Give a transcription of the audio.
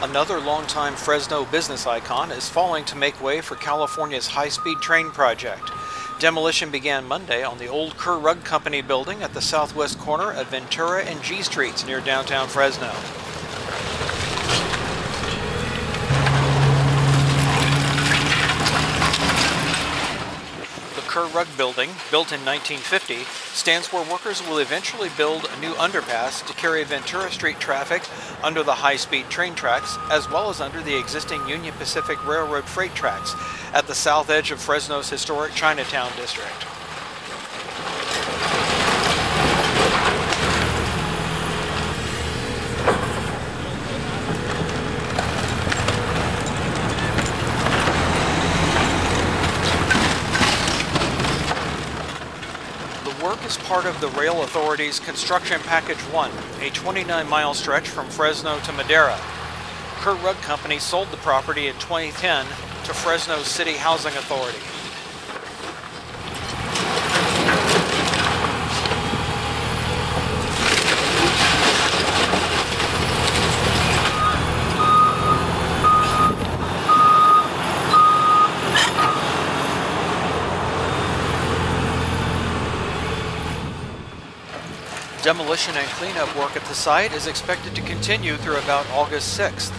Another longtime Fresno business icon is falling to make way for California's high-speed train project. Demolition began Monday on the old Kerr Rug Co building at the southwest corner of Ventura and G streets near downtown Fresno. The Kerr Rug building, built in 1950, stands where workers will eventually build a new underpass to carry Ventura Street traffic under the high-speed train tracks, as well as under the existing Union Pacific Railroad freight tracks at the south edge of Fresno's historic Chinatown district. The work is part of the Rail Authority's Construction Package 1, a 29-mile stretch from Fresno to Madera. Kerr Rug Company sold the property in 2010 to Fresno's City Housing Authority. Demolition and cleanup work at the site is expected to continue through about August 6th.